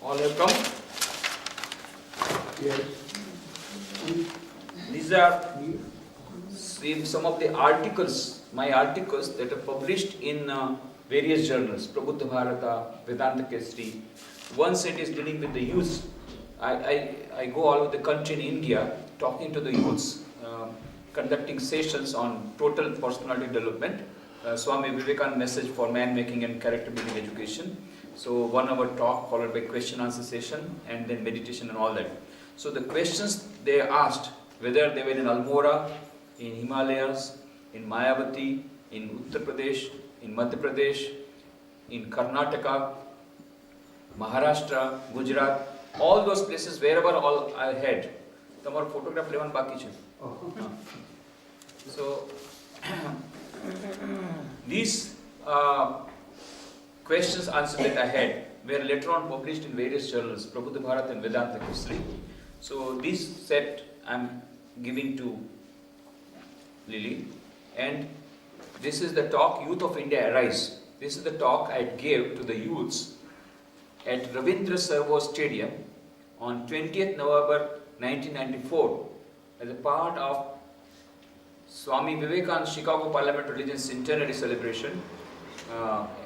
All have come? Yes. These are some of the articles, my articles that are published in various journals, Prabuddha Bharata, Vedanta Kesari. One set is dealing with the youths. I go all over the country in India talking to the youths, conducting sessions on total personality development, Swami Vivekananda message for man making and character building education. So 1 hour talk followed by question answer session and then meditation and all that. So the questions they asked, whether they were in Almora, in Himalayas, in Mayavati, in Uttar Pradesh, in Madhya Pradesh, in Karnataka, Maharashtra, Gujarat, all those places wherever all I had. Tomorrow photograph levan baki chhe. So these questions answered that I had were later on published in various journals, Prabuddha Bharata and Vedanta Kesari. So this set I am giving to Lily, and this is the talk Youth of India Arise. This is the talk I gave to the youths at Ravindra Sarovar Stadium on 20th November 1994 as a part of Swami Vivekananda's Chicago Parliament Religion Centenary celebration.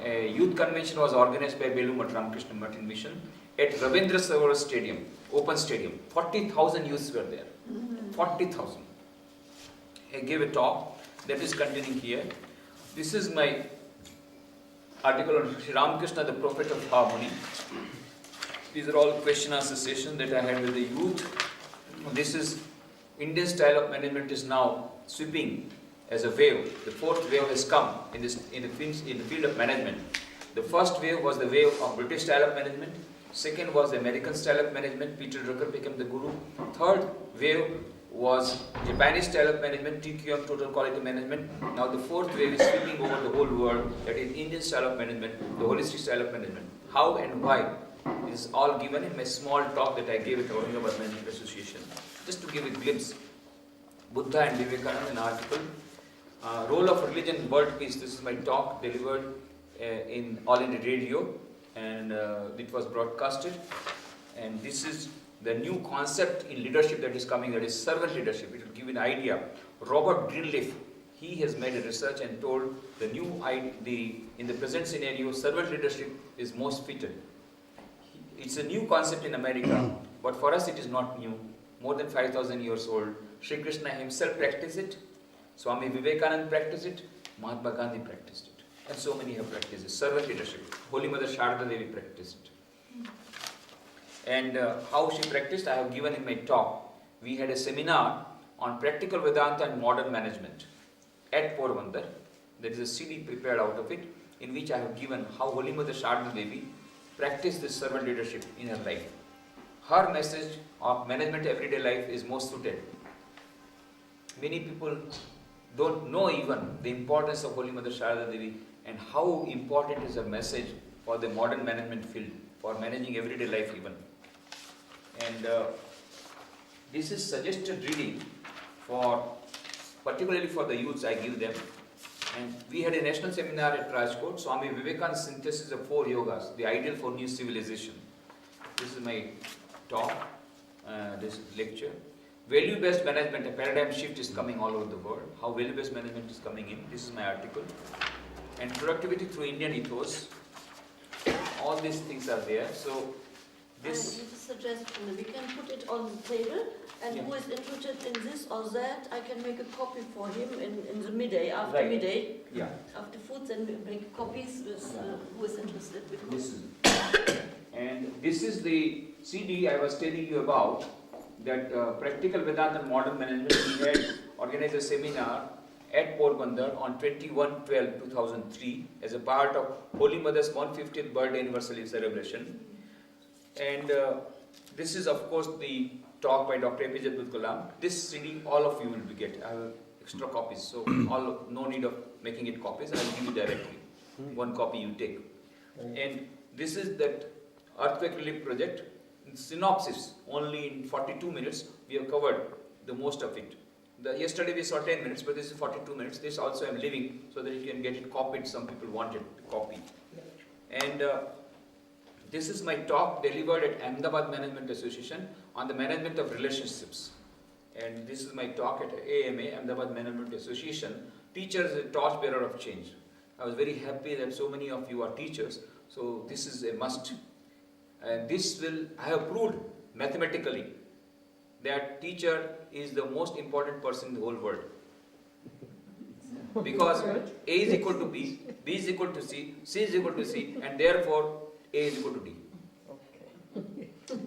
A youth convention was organized by Belu Math Ramakrishna Martin Mission at Ravindra Sarovar Stadium, open stadium. 40,000 youths were there. 40,000. I gave a talk that is continuing here. This is my article on Sri Ramakrishna, the Prophet of Harmony. These are all question answer sessions that I had with the youth. This is Indian style of management is now sweeping as a wave. The fourth wave has come in the field of management. The first wave was the wave of British style of management. Second was the American style of management. Peter Drucker became the guru. Third wave was Japanese style of management, TQM, total quality management. Now the fourth wave is sweeping over the whole world, that is Indian style of management, the holistic style of management. How and why is all given in my small talk that I gave at Aurangabad Management Association. Just to give a glimpse, Buddha and Vivekananda, an article, role of religion in world peace. This is my talk delivered in All India Radio, and it was broadcasted. And this is the new concept in leadership that is coming, that is servant leadership. It will give an idea. Robert Greenleaf, he has made a research and told the new in the present scenario, servant leadership is most fitted. It's a new concept in America, but for us it is not new. More than 5,000 years old. Sri Krishna himself practiced it. Swami Vivekananda practiced it. Mahatma Gandhi practiced it. And so many have practiced it. Servant leadership. Holy Mother Sharda Devi practiced it. And how she practiced, I have given in my talk. We had a seminar on practical Vedanta and modern management at Porbandar. There is a CD prepared out of it, in which I have given how Holy Mother Sharda Devi practiced this servant leadership in her life. Her message of management everyday life is most suited. Many people don't know even the importance of Holy Mother Sharda Devi and how important is her message for the modern management field, for managing everyday life even. And this is suggested reading particularly for the youths I give them. And we had a national seminar at Rajkot, Swami Vivekananda's synthesis of 4 yogas, the ideal for new civilization. This is my talk, this lecture. Value-based management, a paradigm shift is coming all over the world. How value-based management is coming in, this is my article. And productivity through Indian ethos, all these things are there. So this is a suggestion. We can put it on the table, and who is interested in this or that, I can make a copy for him in the midday, after midday. Yeah. After food, then we make copies with who is interested. This is, and this is the CD I was telling you about, that practical Vedanta and modern management. We had organized a seminar at Porbandar on 21/12/2003 as a part of Holy Mother's 150th birthday anniversary celebration. And this is of course the talk by Dr. APJ Abdul Kalam. This CD all of you will get. I have extra copies, so no need of making it copies. I will give you directly. One copy you take. And this is that earthquake relief project. In synopsis, only in 42 minutes we have covered the most of it. Yesterday we saw 10 minutes, but this is 42 minutes. This also I am leaving so that you can get it copied. Some people wanted to copy. And This is my talk delivered at Ahmedabad Management Association on the management of relationships. And this is my talk at AMA, Ahmedabad Management Association, Teachers as a Torchbearer of Change. I was very happy that so many of you are teachers, so this is a must. And this will, I have proved mathematically that teacher is the most important person in the whole world. Because A is equal to B, B is equal to C, C is equal to C, and therefore A is equal to D.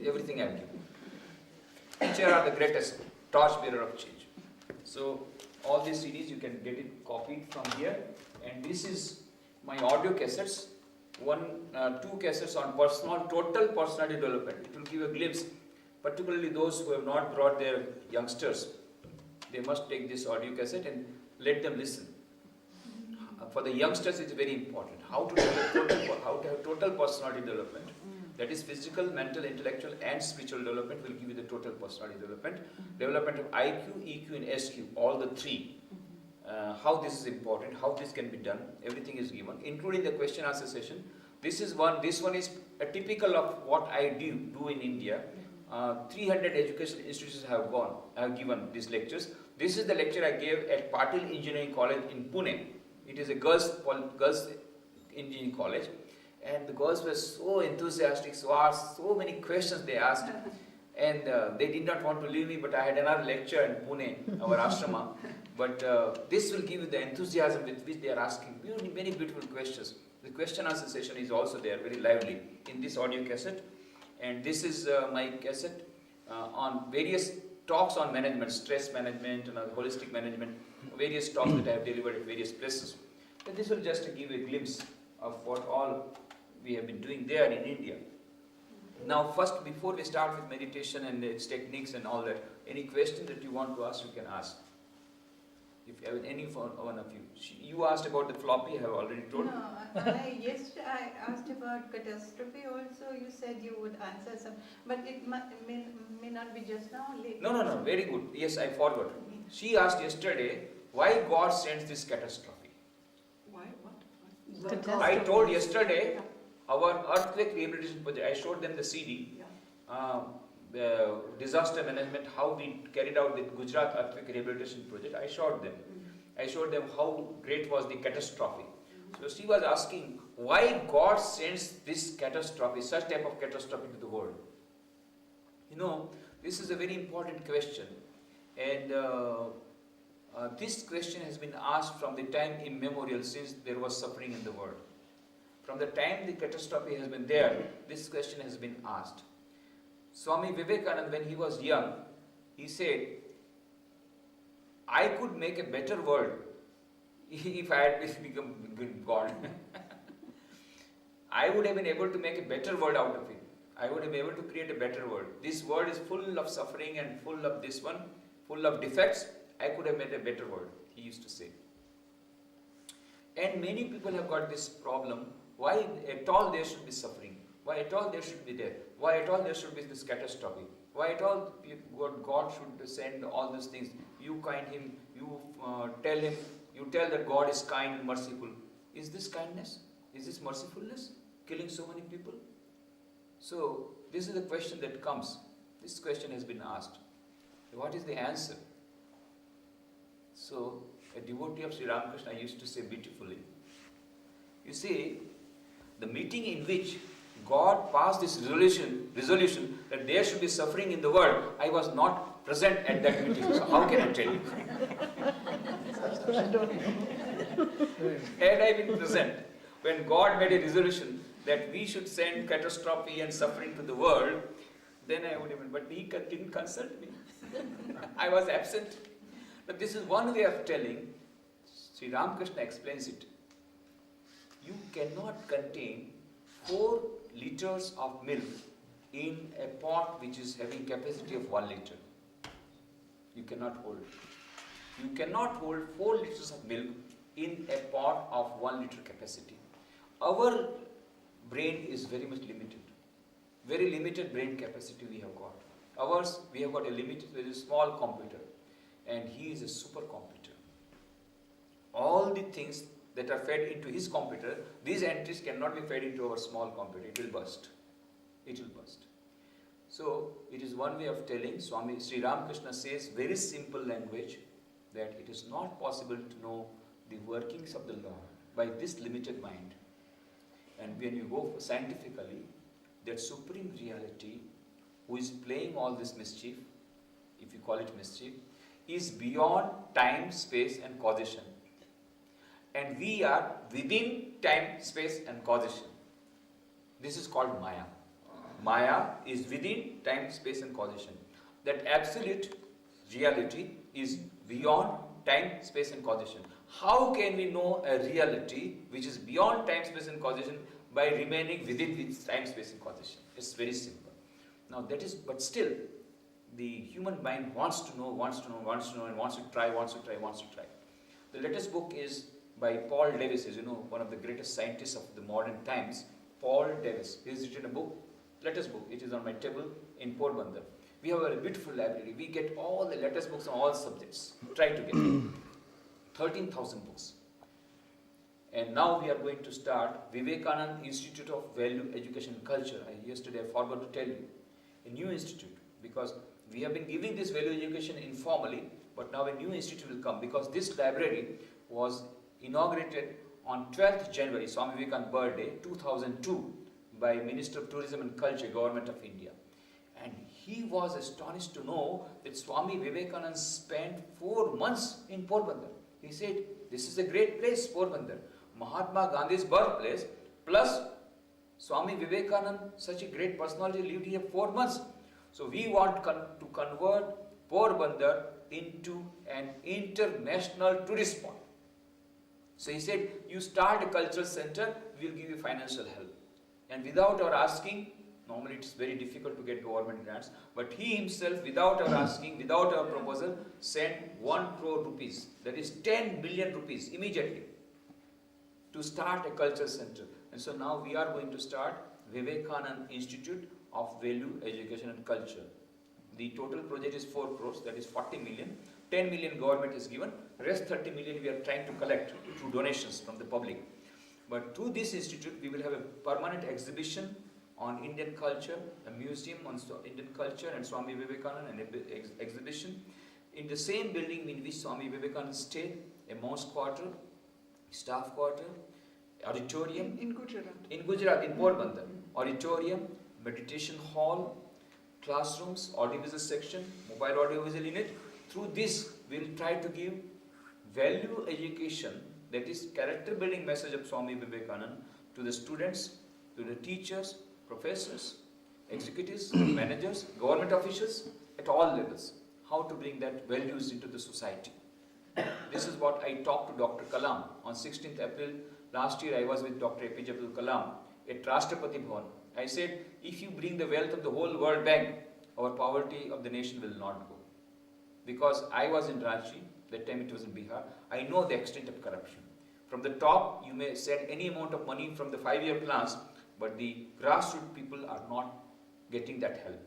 Everything I give. Teacher are the greatest torchbearer of change. So all these CDs you can get it copied from here, and this is my audio cassettes. Two cassettes on total personality development. It will give a glimpse, particularly those who have not brought their youngsters. They must take this audio cassette and let them listen. For the youngsters, it's very important. How to have total personality development. That is physical, mental, intellectual, and spiritual development will give you the total personality development. Development of IQ, EQ, and SQ, all the three. How this is important, how this can be done, everything is given, including the question answer session. This one is a typical of what I do in India. 300 education institutions have given these lectures. This is the lecture I gave at Patil Engineering College in Pune. It is a girls engineering college, and the girls were so enthusiastic, so asked so many questions they asked, and they did not want to leave me, but I had another lecture in Pune, our ashrama. But this will give you the enthusiasm with which they are asking many beautiful questions. The question answer session is also there, very lively, in this audio cassette. And this is my cassette on various talks on management, stress management and holistic management, various talks that I have delivered at various places. But this will just give a glimpse of what all we have been doing there in India. Now first, before we start with meditation and its techniques and all that, any question that you want to ask, you can ask. If you have any one of you. You asked about the floppy, I have already told. No, yesterday I asked about catastrophe also. You said you would answer some, but it may not be just now. Later. No, very good. Yes, I forgot. She asked yesterday, why God sends this catastrophe? Why? What? I told yesterday, our earthquake rehabilitation project, I showed them the CD, the disaster management, how we carried out the Gujarat earthquake rehabilitation project. I showed them how great was the catastrophe. So she was asking, why God sends this catastrophe, such type of catastrophe to the world? You know, this is a very important question, and this question has been asked from the time immemorial, since there was suffering in the world. From the time the catastrophe has been there, this question has been asked. Swami Vivekananda, when he was young, he said, I could make a better world if I had become God. I would have been able to make a better world out of it. I would have been able to create a better world. This world is full of suffering and full of this one, full of defects. I could have made a better world, he used to say. And many people have got this problem. Why at all there should be suffering? Why at all there should be death? Why at all there should be this catastrophe? Why at all God should send all these things? You kind him, you tell that God is kind and merciful. Is this kindness? Is this mercifulness? Killing so many people? So this is the question that comes. This question has been asked. What is the answer? So a devotee of Sri Ramakrishna used to say beautifully, you see, the meeting in which God passed this resolution that there should be suffering in the world, I was not present at that meeting, so how can I tell you? Had I been present when God made a resolution that we should send catastrophe and suffering to the world, then I would have been, but he didn't consult me. I was absent. But this is one way of telling. Sri Ramakrishna explains it. You cannot contain 4 liters of milk in a pot which is having capacity of 1 liter. You cannot hold. You cannot hold 4 liters of milk in a pot of 1 liter capacity. Our brain is very much limited. Very limited brain capacity we have got. Ours, we have got a limited, very small computer. And he is a supercomputer. All the things that are fed into his computer, these entries cannot be fed into our small computer. It will burst. it will burst. So it is one way of telling. Swami Sri Ramakrishna says very simple language that it is not possible to know the workings of the Lord by this limited mind. And when you go scientifically, that supreme reality who is playing all this mischief, if you call it mischief, is beyond time, space and causation. And we are within time, space and causation. This is called Maya. Maya is within time, space and causation. That absolute reality is beyond time, space and causation. How can we know a reality which is beyond time, space and causation by remaining within its time, space and causation? It's very simple. Now that is, but still, the human mind wants to know, and wants to try. The latest book is by Paul Davis, as you know, one of the greatest scientists of the modern times. Paul Davis. He has written a book, latest book. It is on my table in Porbandar. We have a beautiful library. We get all the latest books on all subjects. Try to get it. 13,000 books. And now we are going to start Vivekananda Institute of Value, Education and Culture. Yesterday I forgot to tell you. A new institute, because we have been giving this value education informally, but now a new institute will come, because this library was inaugurated on 12th January, Swami Vivekananda's birthday, 2002, by Minister of Tourism and Culture, Government of India. And he was astonished to know that Swami Vivekananda spent 4 months in Porbandar. He said, this is a great place, Porbandar. Mahatma Gandhi's birthplace, plus Swami Vivekananda, such a great personality, lived here 4 months. So we want to convert Porbandar into an international tourist spot. So he said, you start a cultural center, we will give you financial help. And without our asking, normally it's very difficult to get government grants, but he himself, without our asking, without our proposal, sent 1 crore rupees, that is 10 million rupees immediately, to start a cultural center. And so now we are going to start Vivekananda Institute of Value, Education and Culture. The total project is 4 crores, that is 40 million. 10 million government is given, rest 30 million we are trying to collect through donations from the public. But through this institute, we will have a permanent exhibition on Indian culture, a museum on Indian culture and Swami Vivekananda, and an exhibition. In the same building in which Swami Vivekananda stayed, a monks quarter, staff quarter, auditorium. In Gujarat. In Gujarat, in Porbandar. Auditorium, meditation hall, classrooms, audiovisual section, mobile audiovisual unit. Through this, we will try to give value education, that is character building message of Swami Vivekananda, to the students, to the teachers, professors, executives, managers, government officials, at all levels. How to bring that values into the society. This is what I talked to Dr. Kalam on 16th April. Last year I was with Dr. APJ Abdul Kalam at Rashtrapati Bhavan. I said, if you bring the wealth of the whole World Bank, our poverty of the nation will not go. Because I was in Ranchi, that time it was in Bihar, I know the extent of corruption. From the top, you may send any amount of money from the 5-year plans, but the grassroots people are not getting that help.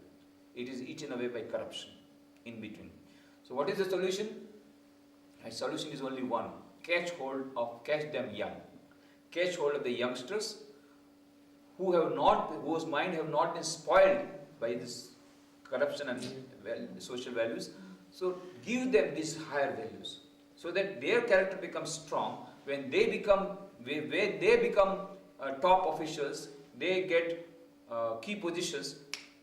It is eaten away by corruption in between. So what is the solution? My solution is only one. Catch them young. Catch hold of the youngsters whose mind have not been spoiled by this corruption and social values. So give them these higher values, so that their character becomes strong. When they become top officials, they get key positions,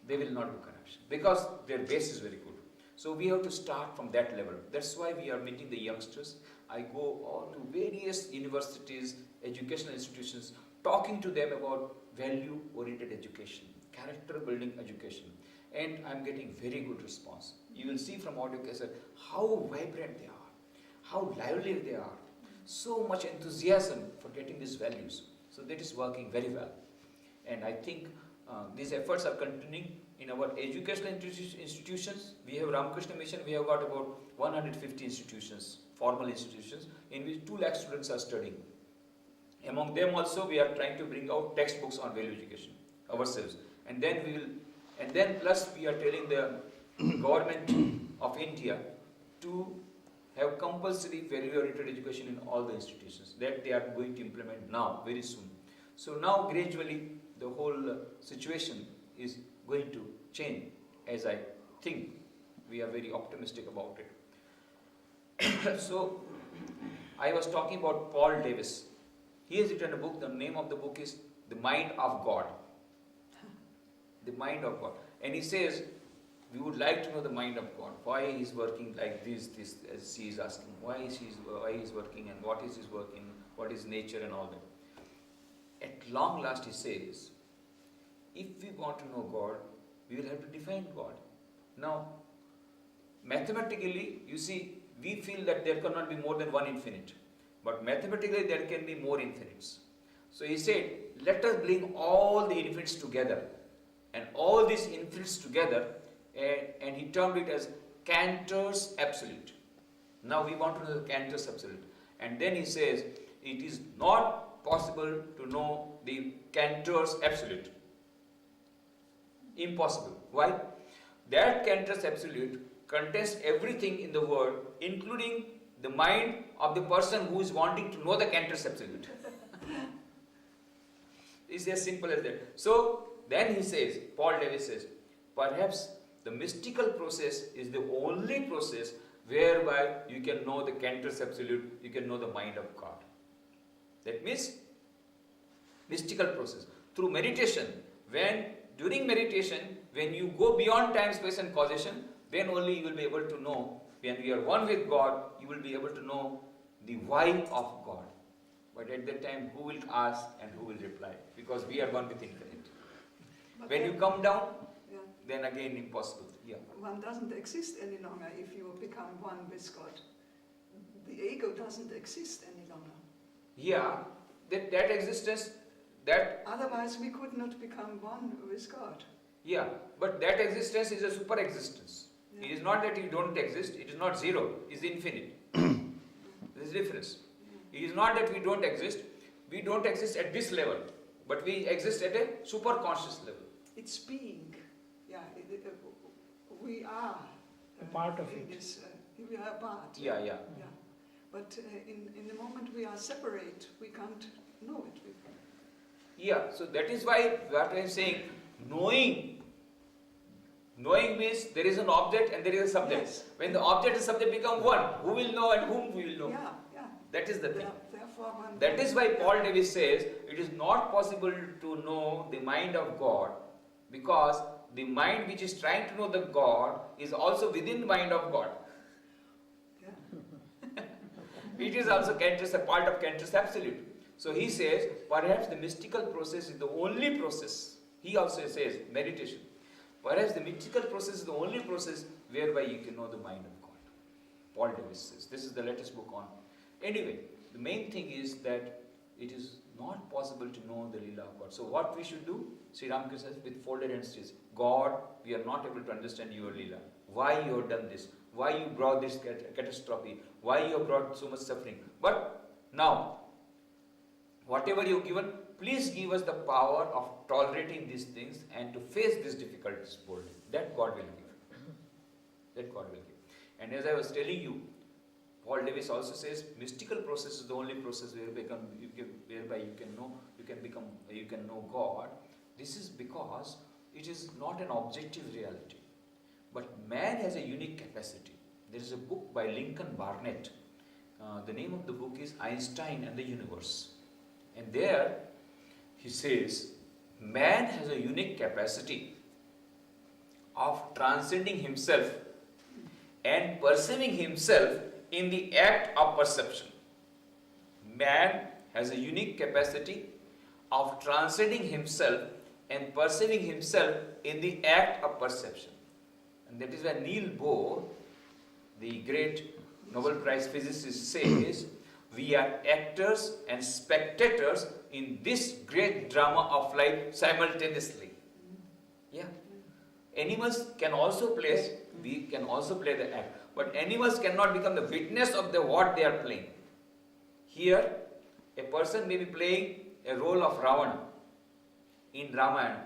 they will not do corruption, because their base is very good. So we have to start from that level. That's why we are meeting the youngsters. I go all to various universities, educational institutions, talking to them about value-oriented education, character-building education. And I'm getting very good response. You will see from audio cassette how vibrant they are, how lively they are. So much enthusiasm for getting these values. So that is working very well. And I think these efforts are continuing in our educational institutions. We have Ramakrishna Mission, we have got about 150 institutions, formal institutions, in which 2 lakh students are studying. Among them also we are trying to bring out textbooks on value education ourselves. And then plus we are telling the government of India to have compulsory value-oriented education in all the institutions. That they are going to implement now, very soon. So now gradually the whole situation is going to change, as I think. We are very optimistic about it. So, I was talking about Paul Davis. He has written a book, the name of the book is The Mind of God. The Mind of God. And he says, we would like to know the mind of God. Why he is working like this, as she is asking. Why he is working and what is his working, what is nature and all that. At long last he says, if we want to know God, we will have to define God. Now, mathematically, you see, we feel that there cannot be more than one infinite. But mathematically, there can be more infinites. So he said, let us bring all the infinites together. And all these infinites together, and he termed it as Cantor's absolute. Now we want to know the Cantor's absolute. And then he says, it is not possible to know the Cantor's absolute. Impossible. Why? That Cantor's absolute contains everything in the world, including the mind of the person who is wanting to know the Cantor's absolute. It's as simple as that. So then he says, Paul Davis says, perhaps the mystical process is the only process whereby you can know the Cantor's absolute, you can know the mind of God. That means mystical process. Through meditation, during meditation, when you go beyond time, space and causation, then only you will be able to know, when you are one with God, you will be able to know the why of God. But at that time, who will ask and who will reply? Because we are one with infinite. But When you come down, yeah, then again impossible. Yeah. one doesn't exist any longer if you become one with God. The ego doesn't exist any longer. Yeah, that existence, that, Otherwise we could not become one with God. yeah, but that existence is a super existence. Yeah. It is not that you don't exist, it is not zero, it is infinite. There is difference. It is not that we don't exist at this level, but we exist at a super conscious level. It's being. Yeah, we are A part of in it. this, we are a part. Yeah. Yeah. But in the moment we are separate, we can't know it. Yeah, so that is why what I am saying, knowing means there is an object and there is a subject. Yes. When the object and subject become one, who will know and whom we will know? Yeah. That is the thing. Therefore one. That is why Paul Davis says it is not possible to know the mind of God, because the mind which is trying to know the God is also within the mind of God. Yeah. It is also a part of Cantor's absolute. So he says, perhaps the mystical process is the only process. He also says, meditation. Perhaps the mystical process is the only process whereby you can know the mind of God. Paul Davis says. This is the latest book on. Anyway, the main thing is that it is not possible to know the Leela of God. So what we should do? Sri Ramakrishna says, with folded hands says, God, we are not able to understand your Leela. Why you have done this? Why you brought this catastrophe? Why you have brought so much suffering? But now, whatever you have given, please give us the power of tolerating these things and to face these difficulties boldly. That God will give. That God will give. And as I was telling you, Paul Davis also says, mystical process is the only process whereby you can know God. This is because it is not an objective reality. But man has a unique capacity. There is a book by Lincoln Barnett. The name of the book is Einstein and the Universe. And there he says, man has a unique capacity of transcending himself and perceiving himself in the act of perception. Man has a unique capacity of transcending himself and perceiving himself in the act of perception. And that is why Niels Bohr, the great Nobel Prize physicist, says, we are actors and spectators in this great drama of life simultaneously. Yeah. Animals can also play, we can also play the act. But animals cannot become the witness of what they are playing. Here, a person may be playing a role of Ravana in Ramayana.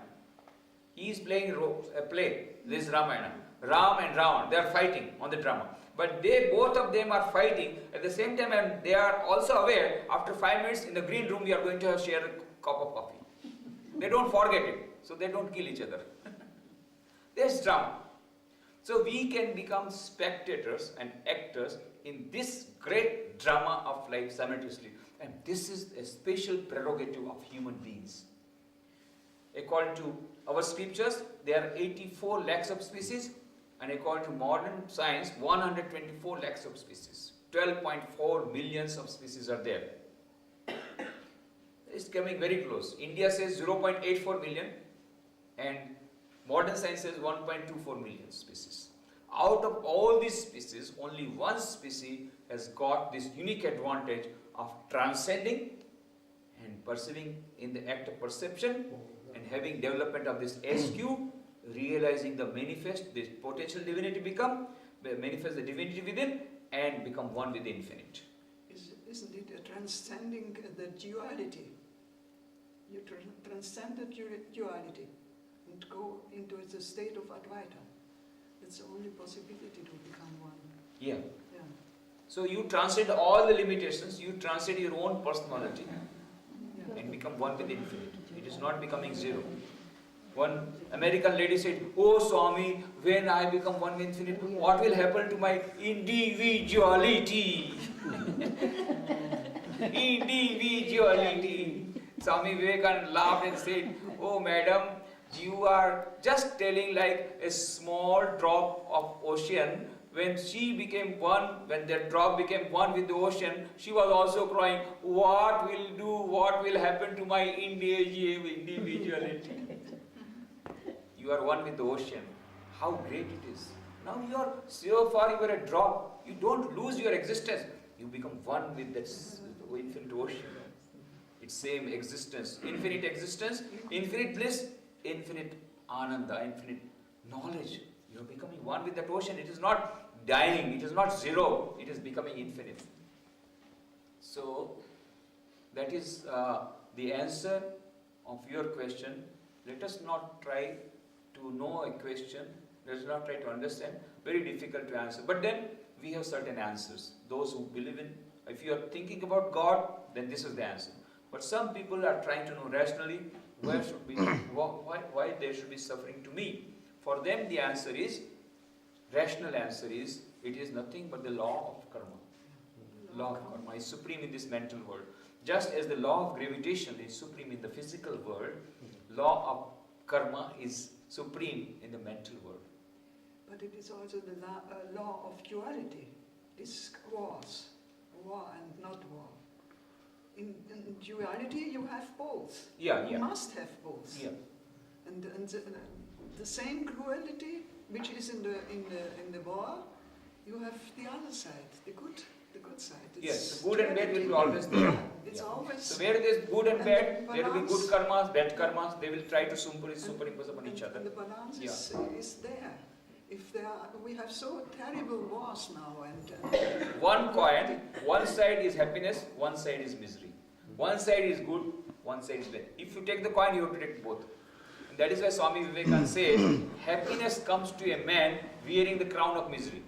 He is playing a play, this Ramayana. Ram and Ravan, they are fighting on the drama. But both of them are fighting at the same time, and they are also aware, after 5 minutes in the green room we are going to share a cup of coffee. They don't forget it, so they don't kill each other. There's drama. So we can become spectators and actors in this great drama of life simultaneously. And this is a special prerogative of human beings. According to our scriptures, there are 84 lakhs of species, and according to modern science, 124 lakhs of species. 12.4 millions of species are there. It's coming very close. India says 0.84 million, and modern science says 1.24 million species. Out of all these species, only one species has got this unique advantage of transcending and perceiving in the act of perception, and having development of this SQ, realizing the manifest, this potential divinity manifest the divinity within, and become one with the infinite. Isn't it a transcending the duality? You transcend the duality and go into the state of Advaita. It's the only possibility to become one. Yeah. Yeah. So you transcend all the limitations, you transcend your own personality, Yeah. and become one with the infinite. It is not becoming zero. One American lady said, "Oh Swami, when I become one with infinite, what will happen to my individuality?" Individuality. Swami Vivekananda laughed and said, "Oh madam, you are just telling like a small drop of ocean. When she became one, when that drop became one with the ocean, she was also crying, what will happen to my individuality?" You are one with the ocean. How great it is. Now you are so far, you are a drop. You don't lose your existence. You become one with that infinite ocean. It's same existence, infinite bliss, infinite ananda, infinite knowledge. You are becoming one with that ocean. It is not dying, it is not zero, it is becoming infinite. So, that is the answer of your question. Let us not try to know a question, let us not try to understand. Very difficult to answer. But then, we have certain answers. Those who believe in, if you are thinking about God, then this is the answer. But some people are trying to know rationally, why there should be suffering to me. For them the answer is, rational answer is, it is nothing but the law of karma. Law of karma is supreme in this mental world. Just as the law of gravitation is supreme in the physical world, law of karma is supreme in the mental world. But it is also the law of duality. This wars, war and not war. In duality, you have both. Yeah. You must have both. Yeah. And the same cruelty which is in the war, you have the other side, the good side. It's yes, the good and bad will be always there. It's Yeah. always. So where there is good and bad, there will be balance. good karmas, bad karmas. They will try to superimpose upon each other. And the balance is there. If we have so terrible wars now, and One coin, one side is happiness, one side is misery. One side is good, one side is bad. If you take the coin, you have to take both. And that is why Swami Vivekananda said, happiness comes to a man wearing the crown of misery.